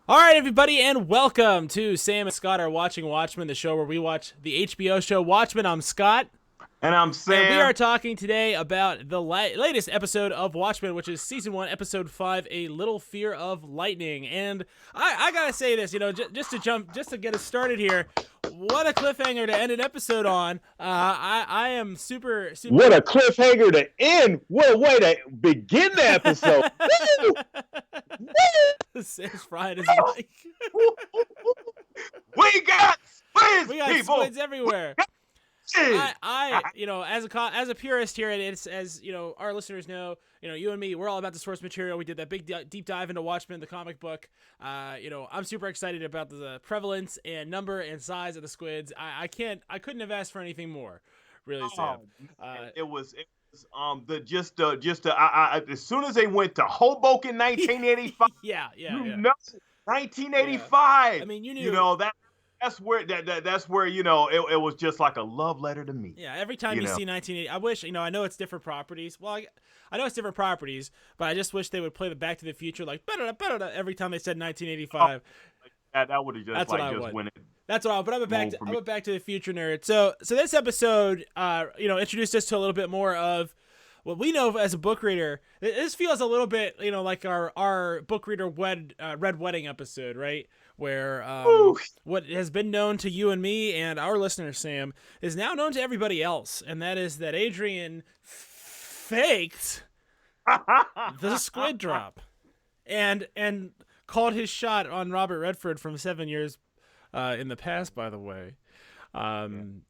All right, everybody, and welcome to Sam and Scott are watching Watchmen, the show where we watch the HBO show Watchmen. I'm Scott, And I'm and we are Sam. talking today about the latest episode of Watchmen, which is season 1, episode 5, "A Little Fear of Lightning." And I gotta say this, just to get us started here. What a cliffhanger to end an episode on! I am What super. a cliffhanger to end. What a way to begin the episode. Woo! Sam's fried his Woo! mic. We got We squids, got people. squids everywhere. Squids. As a purist here, and it's as our listeners know, you and me, we're all about the source material. We did that big deep dive into Watchmen, the comic book. I'm super excited about the prevalence and number and size of the squids. I couldn't have asked for anything more, really, Sam. It was as soon as they went to Hoboken 1985, Yeah, you yeah. know, Yeah. 1985. I mean, you You knew. know that's where that's where it was just like a love letter to me. Yeah, every time You you know. see 1980, I wish, I know it's different properties. Well, I know it's different properties, but I just wish they would play the Back to the Future like every time they said 1985. That would have just That's what like I just want. went That's all. But move for I'm me. a Back to the Future nerd. So this episode, introduced us to a little bit more of what we know as a book reader. This feels a little bit, like our book reader Red Wedding episode, right? Where Woo. what has been known to you and me and our listener Sam is now known to everybody else, and that is that Adrian faked the squid drop and called his shot on Robert Redford from 7 years in the past. By the way, um,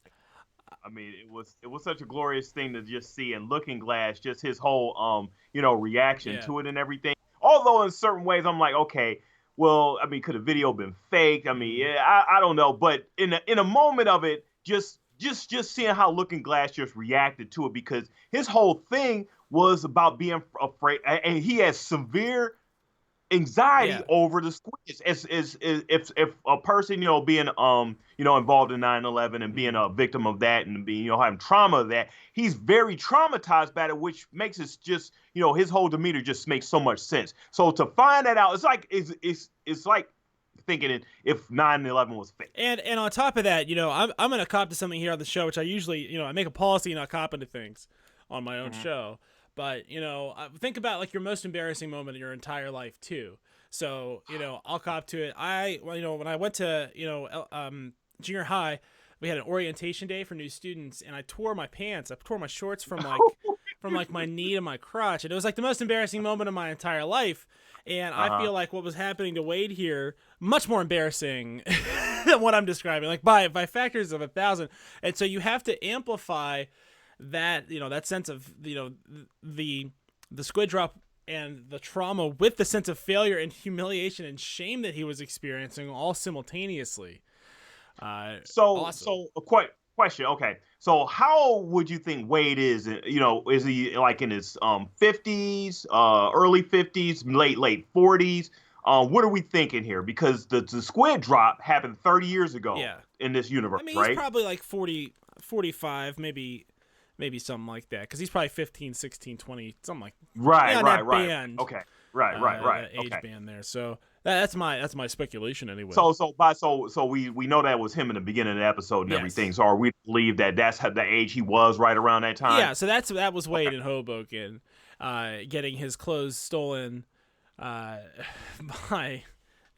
I mean, it was such a glorious thing to just see, and Looking Glass, just his whole reaction yeah, to it and everything. Although in certain ways I'm like, okay, well, I mean, could a video been faked? I mean, yeah, I don't know, but in a moment of it, just seeing how Looking Glass just reacted to it, because his whole thing was about being afraid, and he has severe anxiety yeah. over the squids. If a person being involved in 9/11 and being Mhm. a victim of that and being having trauma of that, he's very traumatized by it, which makes it just his whole demeanor just makes so much sense. So to find that out, it's like thinking if 9/11 was fake. And on top of that, I'm gonna cop to something here on the show, which I usually, I make a policy not copping to things on my own Mhm. show. But think about like your most embarrassing moment in your entire life too. So I'll cop to it. When I went to junior high, we had an orientation day for new students, and I tore my pants. I tore my shorts from my knee to my crotch, and it was like the most embarrassing moment of my entire life. And I Uh-huh. feel like what was happening to Wade here much more embarrassing than what I'm describing, like by factors of 1,000. And so you have to amplify that that sense of the squid drop and the trauma with the sense of failure and humiliation and shame that he was experiencing all simultaneously. Awesome. So a question. Okay. So how would you think Wade is? Is he like in his 50s, early 50s, late 40s? What are we thinking here? Because the squid drop happened 30 years ago Yeah. in this I universe, mean, he's right? probably like 40, 45, maybe something like that, because he's probably 15, 16, 20, something like Right, right, that right. band, Okay. Right. that age Okay. band there. So that's my speculation anyway. So we know that was him in the beginning of the episode and everything. Yes. So are we to believe that that's the age he was right around that time? Yeah, so that was Okay. Wade in Hoboken, getting his clothes stolen uh, by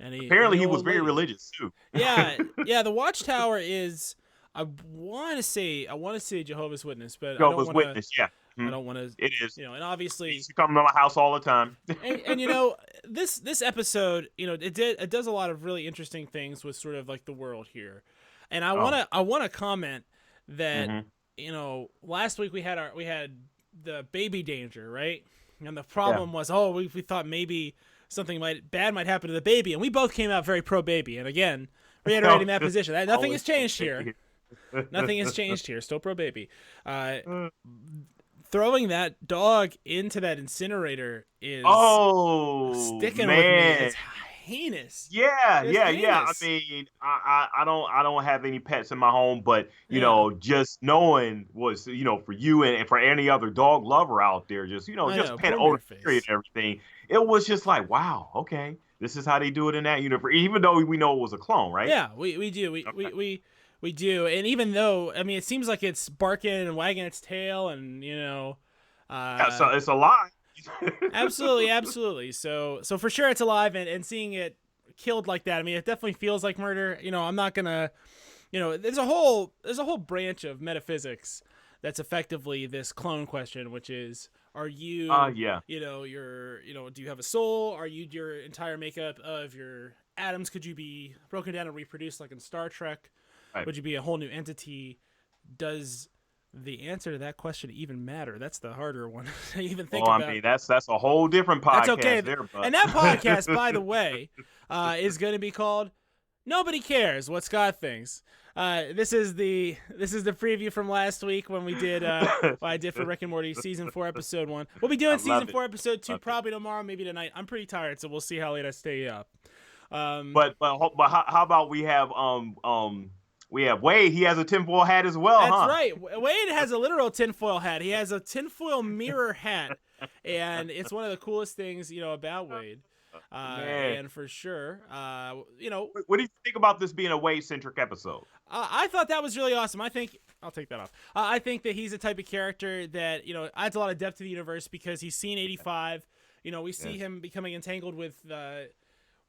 Apparently any he was old very lady. religious too. Yeah. The Watchtower is. I want to say Jehovah's Witness, but Jehovah's Witness, yeah. I Mhm. don't want to. It is. And obviously, Used to come to my house all the time. and this episode, it does a lot of really interesting things with sort of like the world here, and Oh. I want to comment that Hmm. last week we had the baby danger, right? And the Yeah. problem was, we thought maybe something bad might happen to the baby, and we both came out very pro baby, and again reiterating that position. Nothing has changed here. Nothing has changed here. Still pro baby. Uh, Throwing that dog into that incinerator is Oh sticking with me. man. It's heinous. Yeah, It's yeah. I heinous. mean, I don't have any pets in my home, but Yeah, just knowing was, for you and for any other dog lover out there, just I just know. pet Poor owner period Murderface. and everything. It was just like, wow, okay. This is how they do it in that universe, even though we know it was a clone, right? Yeah, we do. We do. And even though, I mean, it seems like it's barking and wagging its tail and, Yeah, so it's alive. absolutely, absolutely. So for sure it's alive, and seeing it killed like that, I mean, it definitely feels like murder. I'm not gonna, there's a whole branch of metaphysics that's effectively this clone question, which is, are you, yeah. do you have a soul? Are you your entire makeup of your atoms? Could you be broken down and reproduced like in Star Trek? Right. Would you be a whole new entity? Does the answer to that question even matter? That's the harder one to even think about. I mean, that's a whole different podcast. That's okay. There, bud. And that podcast, by the way, is going to be called "Nobody Cares What Scott Thinks." This is the preview from last week when we did what I did for Rick and Morty season 4 episode 1. We'll be doing season 4 episode 2 probably tomorrow, maybe tonight. I'm pretty tired, so we'll see how late I stay up. But how about we have Wade? He has a tinfoil hat as well. That's right. Wade has a literal tinfoil hat. He has a tinfoil mirror hat, and it's one of the coolest things about Wade. And for sure, what do you think about this being a Wade-centric episode? I thought that was really awesome. I'll take that off. I think that he's the type of character that adds a lot of depth to the universe because he's seen 85. We see him becoming entangled with the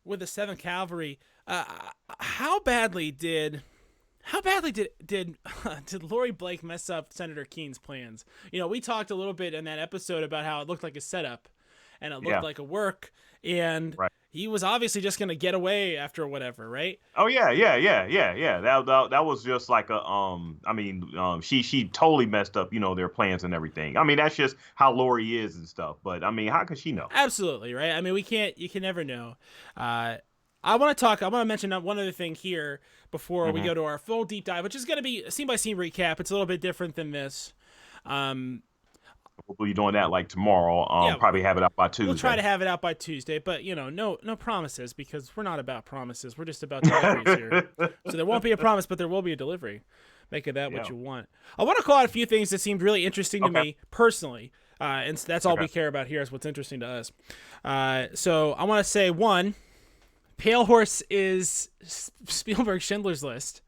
7th Cavalry. How badly did Laurie Blake mess up Senator Keene's plans? We talked a little bit in that episode about how it looked like a setup and it looked like a work, and he was obviously just going to get away after whatever, right? Oh yeah. That was just like she totally messed up, their plans and everything. I mean, that's just how Laurie is and stuff. But I mean, how could she know? Absolutely, right? I mean, you can never know. I want to mention one other thing here before we go to our full deep dive, which is going to be a scene-by-scene recap. It's a little bit different than this. We'll be doing that like tomorrow. Probably have it out by Tuesday. We'll try to have it out by Tuesday, but no promises because we're not about promises. We're just about deliveries here. So there won't be a promise, but there will be a delivery. Make of that what you want. I want to call out a few things that seemed really interesting to me personally, and that's all we care about here is what's interesting to us. So I want to say, one, Pale Horse is Spielberg's Schindler's List,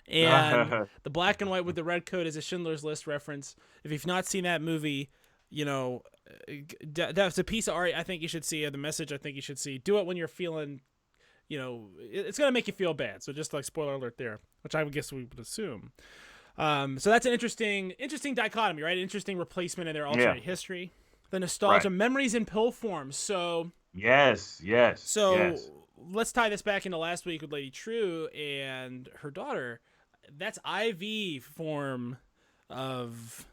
and the black and white with the red coat is a Schindler's List reference. If you've not seen that movie, that's a piece of art I think you should see, the message I think you should see. Do it when you're feeling, it's going to make you feel bad. So just like spoiler alert there, which I would guess we would assume. So that's an interesting dichotomy, right? Interesting replacement in their alternate history. The nostalgia, memories in pill form. So yes. So let's tie this back into last week with Lady True and her daughter. That's IV form of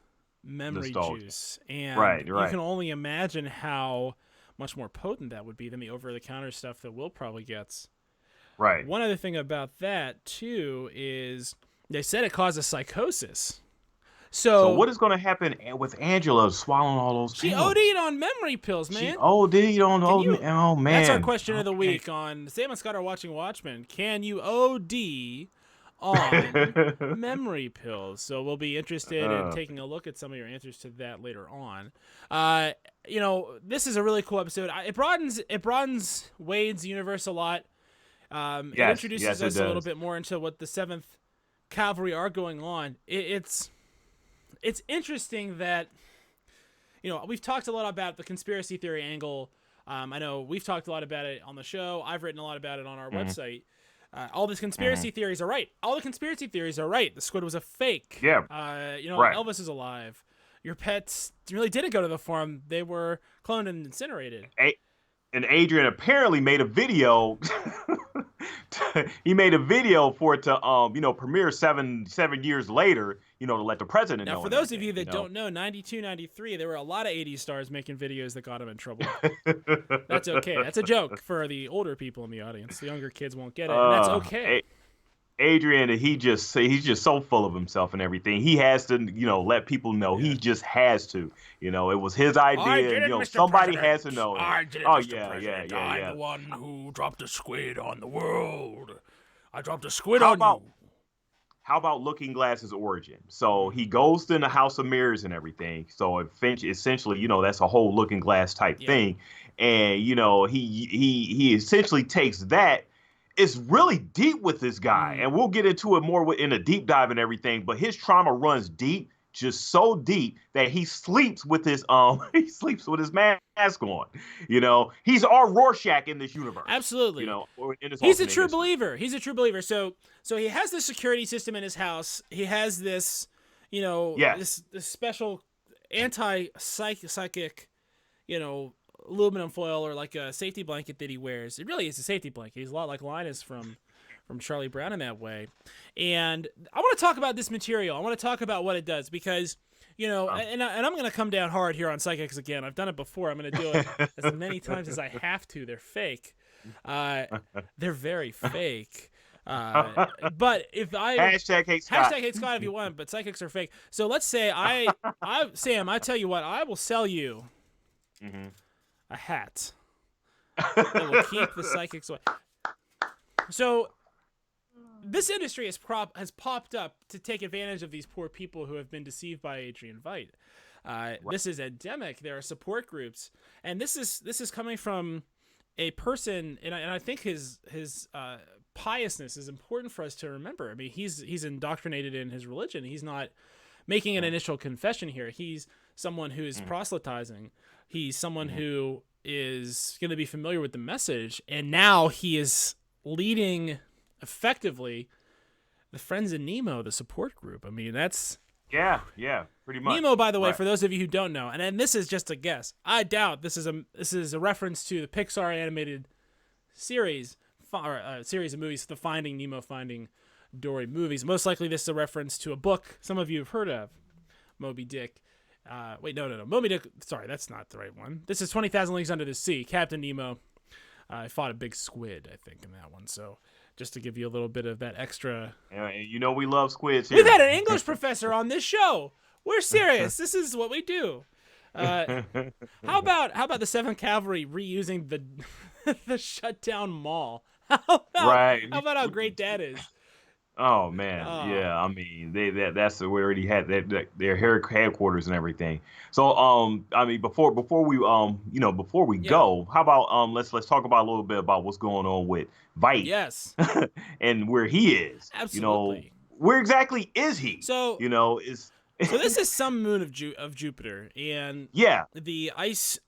memory juice, and you can only imagine how much more potent that would be than the over-the-counter stuff that Will probably gets. Right. One other thing about that too is they said it causes psychosis. So what is going to happen with Angela swallowing all those pills? She OD'd on memory pills, man. She OD'd on oh man. That's our question of the week on Sam and Scott are watching Watchmen. Can you OD on memory pills? So we'll be interested in taking a look at some of your answers to that later on. This is a really cool episode. It broadens Wade's universe a lot. It introduces us a little bit more into what the 7th Cavalry are going on. It's interesting that we've talked a lot about the conspiracy theory angle. I know we've talked a lot about it on the show. I've written a lot about it on our website. All these conspiracy theories are right. All the conspiracy theories are right. The squid was a fake. Yeah. Elvis is alive. Your pets really didn't go to the farm. They were cloned and incinerated. And Adrian apparently made a video. He made a video for it to premiere seven years later, to let the president know. Now, for those of you that don't know, 92, 93, there were a lot of 80s stars making videos that got him in trouble. That's okay. That's a joke for the older people in the audience. The younger kids won't get it, and that's okay. Adrian, he's just so full of himself and everything. He has to, let people know. He just has to. It was his idea. Somebody has to know. I did it, Mr. President. I'm the one who dropped a squid on the world. I dropped a squid on you. how about Looking Glass's origin? So he goes in the House of Mirrors and everything. So essentially, that's a whole Looking Glass type thing. And he essentially takes that. It's really deep with this guy, and we'll get into it more in a deep dive and everything. But his trauma runs deep, just so deep that he sleeps with his mask on. He's our Rorschach in this universe. Absolutely. Or in this He's a true believer. He's a true believer. So he has this security system in his house. He has this, this special anti-psychic, aluminum foil or like a safety blanket that he wears. It really is a safety blanket. He's a lot like Linus from Charlie Brown in that way. And I want to talk about this material. I want to talk about what it does because, and I'm going to come down hard here on psychics again. I've done it before. I'm going to do it as many times as I have to. They're fake. They're very fake. But if I hashtag hate Scott. Hashtag hate Scott if you want, but psychics are fake. So let's say Sam, I tell you what, I will sell you a hat that will keep the psychics away. So this industry has popped up to take advantage of these poor people who have been deceived by Adrian Veidt. This is endemic. There are support groups, and this is coming from a person, and I think his piousness is important for us to remember. I mean, he's indoctrinated in his religion. He's not making an initial confession here. He's someone who is proselytizing. He's someone who is going to be familiar with the message, and now he is leading effectively the Friends of Nemo, the support group. I mean, that's pretty much. Nemo, by the way, for those of you who don't know, and this is just a guess. I doubt this is a reference to the Pixar animated series or series of movies, the Finding Nemo, Finding Dory movies. Most likely, this is a reference to a book some of you have heard of, Moby Dick. Wait, no. Moby Dick. Sorry, that's not the right one. This is 20,000 Leagues Under the Sea. Captain Nemo. I fought a big squid, I think, in that one. So just to give you a little bit of that extra. Yeah, we love squids here. We've had an English professor on this show. We're serious. This is what we do. How about the 7th Cavalry reusing the shut down mall? How about how great that is? Oh man, yeah. I mean, that's we already had their headquarters and everything. So I mean, before we go, how about let's talk about a little bit about what's going on with Veidt. Yes. And where he is. Absolutely. Where exactly is he? So is. So this is some moon of Jupiter, and the ice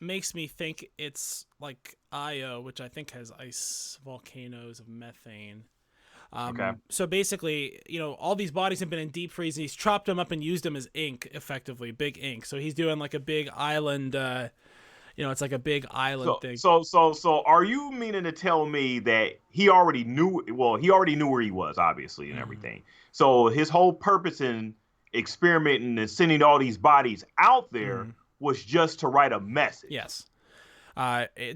makes me think it's like Io, which I think has ice volcanoes of methane. So basically, all these bodies have been in deep freeze, and he's chopped them up and used them as ink, effectively, big ink. So he's doing like a big island, it's like a big island thing. So are you meaning to tell me that he already knew where he was, obviously, and everything. So his whole purpose in experimenting and sending all these bodies out there was just to write a message. Yes.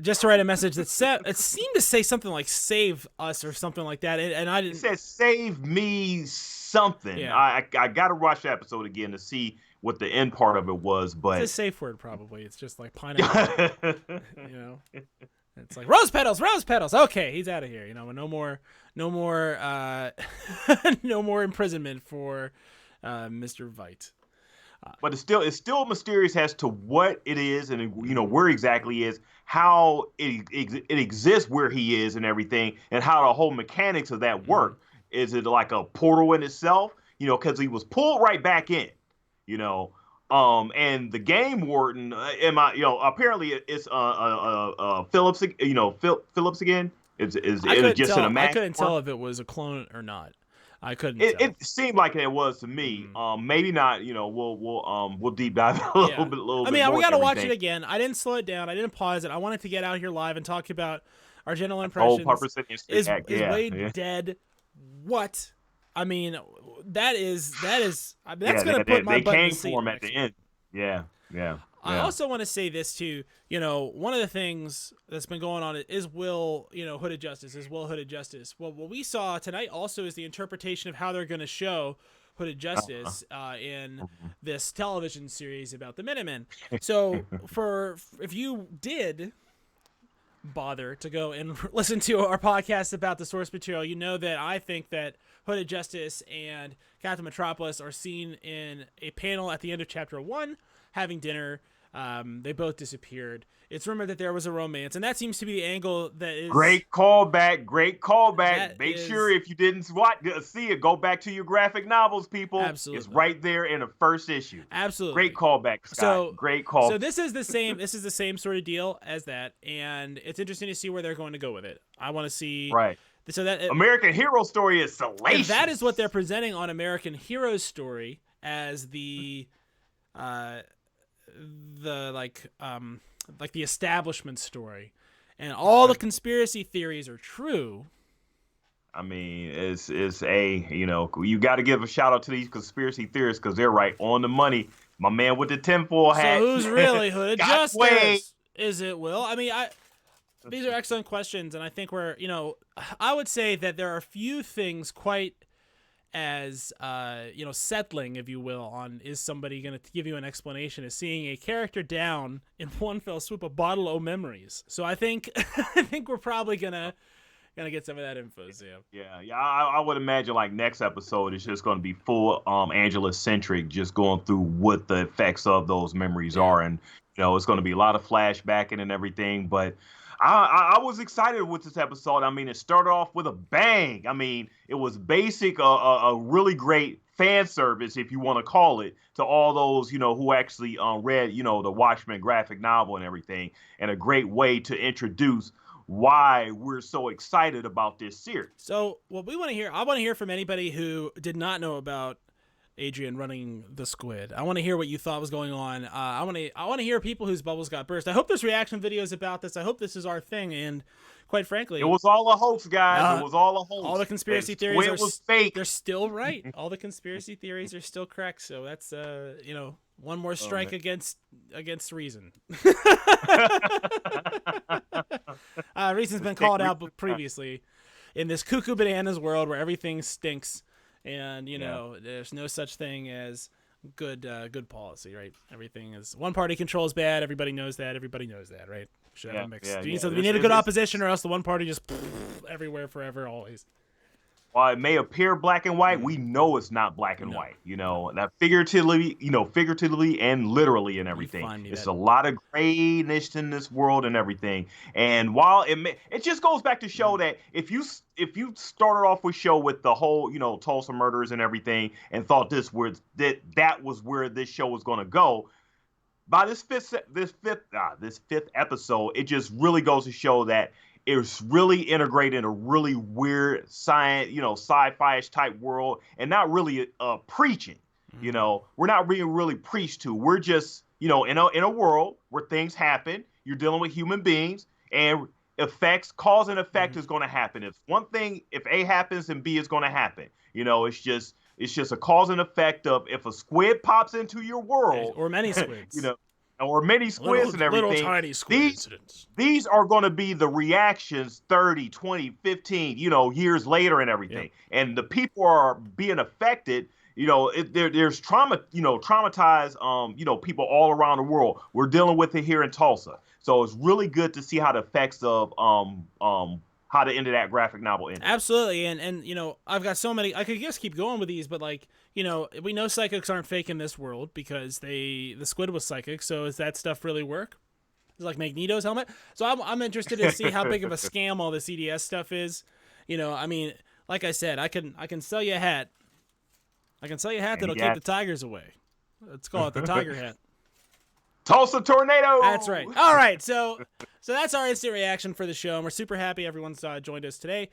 Just to write a message that it seemed to say something like "save us" or something like that, and I didn't. It said "save me" something. Yeah. I gotta watch the episode again to see what the end part of it was, but it's a safe word probably. It's just like pineapple. It's like rose petals. Okay, he's out of here. No more, no more imprisonment for Mr. Veidt. But it's still mysterious as to what it is and where exactly is, how it exists where he is and everything, and how the whole mechanics of that work. Is it like a portal in itself? Because he was pulled right back in. And the game warden, apparently it's Phillips. Phillips again. Is it just an I couldn't tell if it was a clone or not. I couldn't tell. It seemed like it was to me. Maybe not. We'll deep dive a little bit. I mean, we got to watch it again. I didn't slow it down. I didn't pause it. I wanted to get out here live and talk about our general impressions. Is Wade dead? What? I mean, that's going to put my butt in the seat. They came for him at the end. Yeah. I also want to say this too. One of the things that's been going on is Will Hooded Justice. Well, what we saw tonight also is the interpretation of how they're going to show Hooded Justice in this television series about the Minutemen. So if you did bother to go and listen to our podcast about the source material, you know that I think that Hooded Justice and Captain Metropolis are seen in a panel at the end of Chapter 1 having dinner. They both disappeared. It's rumored that there was a romance, and that seems to be the angle that is... Great callback. Make sure if you didn't see it, go back to your graphic novels, people. Absolutely. It's right there in the first issue. Absolutely. Great callback, Scott. Great call. So this is the same sort of deal as that, and it's interesting to see where they're going to go with it. I want to see... Right. So that American Hero Story is salacious. That is what they're presenting on American Hero Story as the the establishment story, and all the conspiracy theories are true. I mean, it's you got to give a shout out to these conspiracy theorists because they're right on the money. My man with the tinfoil hat. So who's really Hooded Justice? Is it Will? I mean, these are excellent questions, and I think I would say that there are few things quite as settling, if you will, on is somebody going to give you an explanation, is seeing a character down in one fell swoop, a bottle of memories. So I think we're probably gonna get some of that info, Sam. Yeah. I would imagine like next episode is just going to be full Angela centric, just going through what the effects of those memories are, and it's going to be a lot of flashbacking and everything, but. I was excited with this episode. I mean, it started off with a bang. I mean, it was basic, a really great fan service, if you want to call it, to all those, who actually read, the Watchmen graphic novel and everything, and a great way to introduce why we're so excited about this series. So what I want to hear from anybody who did not know about Adrian running the squid. I want to hear what you thought was going on. I want to hear people whose bubbles got burst. I hope there's reaction videos about this. I hope this is our thing. And quite frankly, it was all a hoax, guys. It was all a hoax. All the conspiracy theories was fake. They're still right. All the conspiracy theories are still correct. So that's one more strike against reason. Reason's been called out previously in this cuckoo bananas world where everything stinks. And there's no such thing as good policy, right? Everything is one party controls bad. Everybody knows that. Right? Should have a mix. We need a good opposition, or else the one party just everywhere, forever, always. While it may appear black and white, we know it's not black and white. That figuratively and literally and everything. It's a lot of grayness in this world and everything. And while it just goes back to show that if you started off with show with the whole Tulsa murders and everything and thought that was where this show was going to go, by this fifth episode, it just really goes to show that it's really integrated in a really weird science, sci-fi-ish type world, and not really preaching. We're not being really preached to. We're just, in a world where things happen. You're dealing with human beings, and cause and effect is going to happen. If A happens, then B is going to happen. It's just a cause and effect of if a squid pops into your world, or many squids, or many squids and everything. Little tiny squid incidents. These are going to be the reactions 30, 20, 15, years later and everything. Yeah. And the people are being affected. There's traumatized, people all around the world. We're dealing with it here in Tulsa. So it's really good to see how the effects of how the end of that graphic novel ended. Absolutely. And I've got so many, I could just keep going with these, but we know psychics aren't fake in this world because the squid was psychic. So does that stuff really work? It's like Magneto's helmet. So I'm interested to see how big of a scam all the CDS stuff is. Like I said, I can sell you a hat. I can sell you a hat that'll keep the tigers away. Let's call it the tiger hat. Tulsa Tornado. That's right. All right. So that's our instant reaction for the show, and we're super happy everyone's joined us today.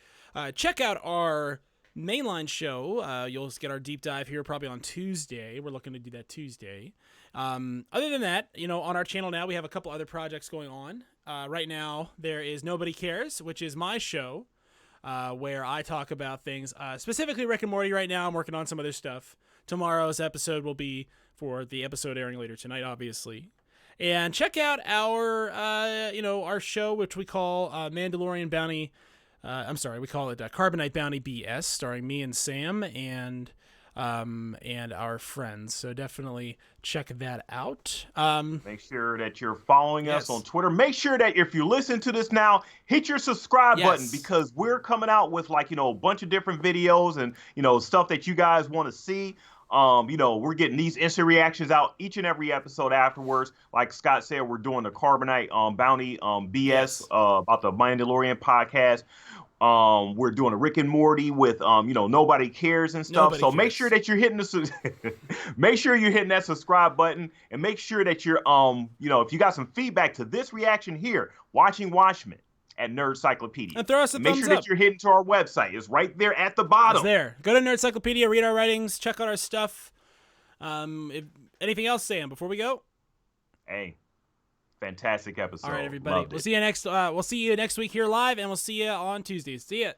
Check out our mainline show. You'll get our deep dive here probably on Tuesday. We're looking to do that Tuesday. Other than that, on our channel now we have a couple other projects going on. Right now there is Nobody Cares, which is my show, where I talk about things, specifically Rick and Morty. Right now I'm working on some other stuff. Tomorrow's episode will be for the episode airing later tonight, obviously. And check out our show, which we call Mandalorian Bounty. We call it Carbonite Bounty BS, starring me and Sam. And and our friends. So definitely check that out. Make sure that you're following us Yes. on Twitter. Make sure that if you listen to this now, hit your subscribe button, Yes. because we're coming out with like, a bunch of different videos and, stuff that you guys want to see. We're getting these instant reactions out each and every episode afterwards. Like Scott said, we're doing the Carbonite Bounty BS Yes. about the Mandalorian podcast. We're doing a Rick and Morty with nobody cares and stuff. Nobody So make cares. sure that you're hitting make sure you're hitting that subscribe button, and make sure that you're if you got some feedback to this reaction here, watching Watchmen at Nerdcyclopedia. And throw us a Make thumbs sure up. that you're heading to our website. It's right there at the It's bottom. there. Go to Nerdcyclopedia, read our writings, check out our stuff. Anything else, Sam, before we go? Hey, fantastic episode. All right, everybody. Loved We'll it. see you next. We'll see you next week here live, and we'll see you on Tuesdays. See ya.